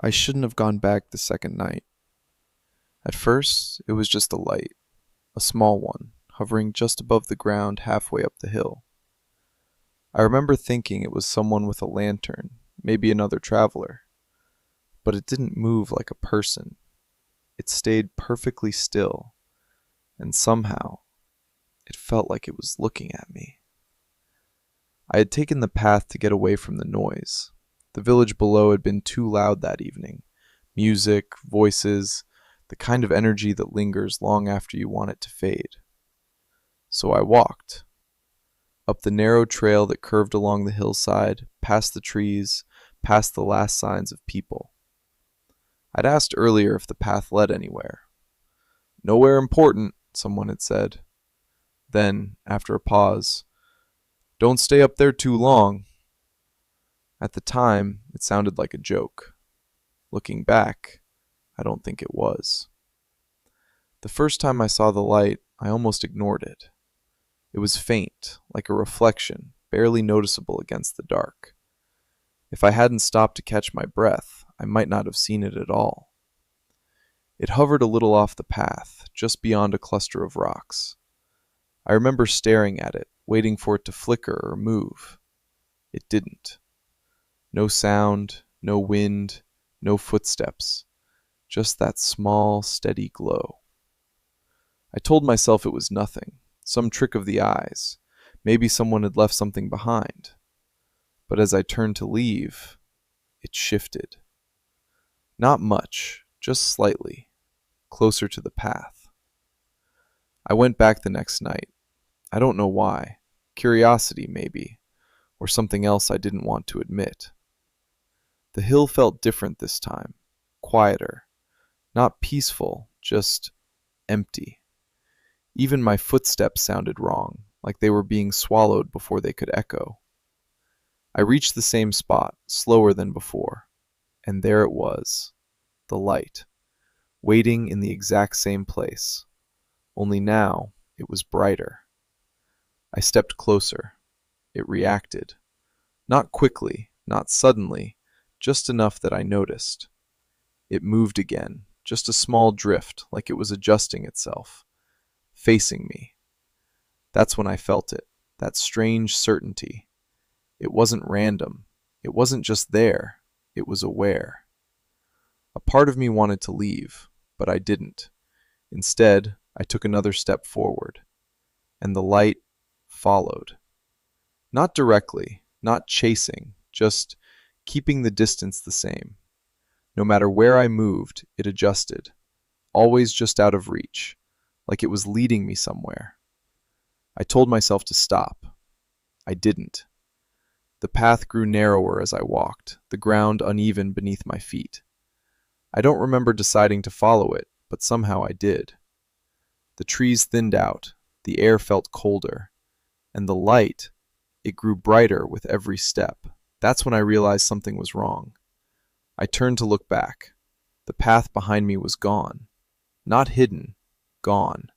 I shouldn't have gone back the second night. At first, it was just a light, a small one, hovering just above the ground halfway up the hill. I remember thinking it was someone with a lantern, maybe another traveler. But it didn't move like a person. It stayed perfectly still, and somehow, it felt like it was looking at me. I had taken the path to get away from the noise. The village below had been too loud that evening. Music, voices, the kind of energy that lingers long after you want it to fade. So I walked. Up the narrow trail that curved along the hillside, past the trees, past the last signs of people. I'd asked earlier if the path led anywhere. Nowhere important, someone had said. Then, after a pause, don't stay up there too long. At the time, it sounded like a joke. Looking back, I don't think it was. The first time I saw the light, I almost ignored it. It was faint, like a reflection, barely noticeable against the dark. If I hadn't stopped to catch my breath, I might not have seen it at all. It hovered a little off the path, just beyond a cluster of rocks. I remember staring at it, waiting for it to flicker or move. It didn't. No sound, no wind, no footsteps. Just that small, steady glow. I told myself it was nothing, some trick of the eyes. Maybe someone had left something behind. But as I turned to leave, it shifted. Not much, just slightly, closer to the path. I went back the next night. I don't know why. Curiosity, maybe, or something else I didn't want to admit. The hill felt different this time, quieter, not peaceful, just empty. Even my footsteps sounded wrong, like they were being swallowed before they could echo. I reached the same spot, slower than before, and there it was, the light, waiting in the exact same place, only now it was brighter. I stepped closer. It reacted. Not quickly, not suddenly, just enough that I noticed. It moved again, just a small drift, like it was adjusting itself, facing me. That's when I felt it, that strange certainty. It wasn't random. It wasn't just there. It was aware. A part of me wanted to leave, but I didn't. Instead, I took another step forward, and the light followed. Not directly, not chasing, just keeping the distance the same. No matter where I moved, it adjusted, always just out of reach, like it was leading me somewhere. I told myself to stop. I didn't. The path grew narrower as I walked, the ground uneven beneath my feet. I don't remember deciding to follow it, but somehow I did. The trees thinned out, the air felt colder, and the light, it grew brighter with every step. That's when I realized something was wrong. I turned to look back. The path behind me was gone. Not hidden, gone.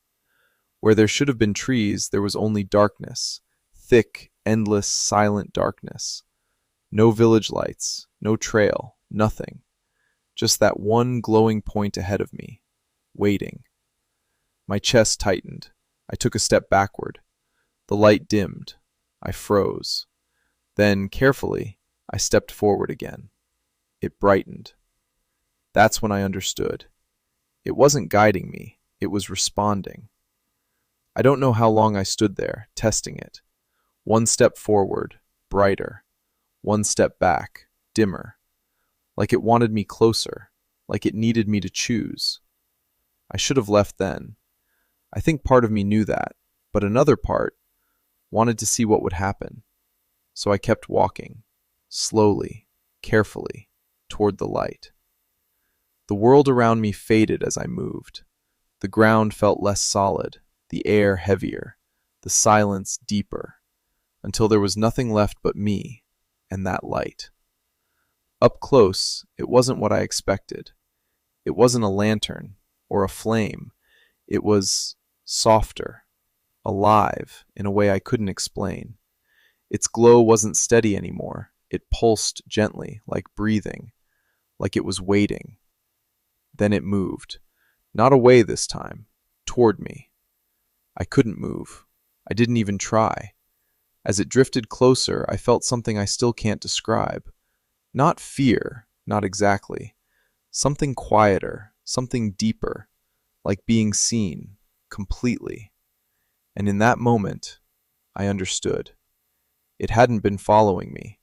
Where there should have been trees, there was only darkness, thick, endless, silent darkness. No village lights, no trail, nothing. Just that one glowing point ahead of me, waiting. My chest tightened. I took a step backward. The light dimmed. I froze. Then, carefully, I stepped forward again. It brightened. That's when I understood. It wasn't guiding me. It was responding. I don't know how long I stood there, testing it. One step forward, brighter. One step back, dimmer. Like it wanted me closer. Like it needed me to choose. I should have left then. I think part of me knew that, but another part wanted to see what would happen. So I kept walking, slowly, carefully, toward the light. The world around me faded as I moved. The ground felt less solid, the air heavier, the silence deeper, until there was nothing left but me and that light. Up close, it wasn't what I expected. It wasn't a lantern or a flame. It was softer, alive in a way I couldn't explain. Its glow wasn't steady anymore. It pulsed gently, like breathing, like it was waiting. Then it moved. Not away this time, toward me. I couldn't move. I didn't even try. As it drifted closer, I felt something I still can't describe. Not fear, not exactly. Something quieter, something deeper, like being seen, completely. And in that moment, I understood. It hadn't been following me.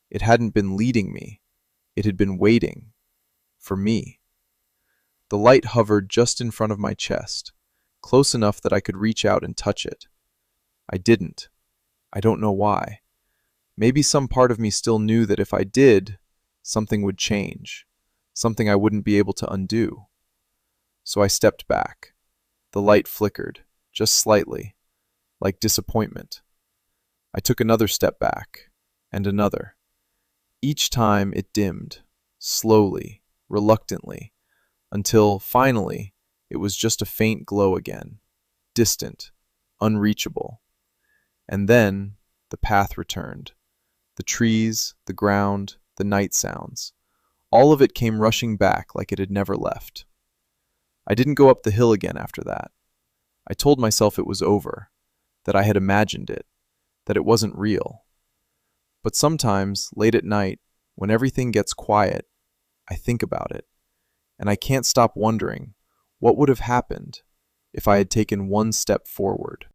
It hadn't been leading me. It had been waiting. For me. The light hovered just in front of my chest, close enough that I could reach out and touch it. I didn't. I don't know why. Maybe some part of me still knew that if I did, something would change, something I wouldn't be able to undo. So I stepped back. The light flickered, just slightly, like disappointment. I took another step back, and another. Each time it dimmed, slowly, reluctantly, until, finally, it was just a faint glow again, distant, unreachable. And then the path returned. The trees, the ground, the night sounds. All of it came rushing back like it had never left. I didn't go up the hill again after that. I told myself it was over, that I had imagined it, that it wasn't real. But sometimes, late at night, when everything gets quiet, I think about it, and I can't stop wondering what would have happened if I had taken one step forward.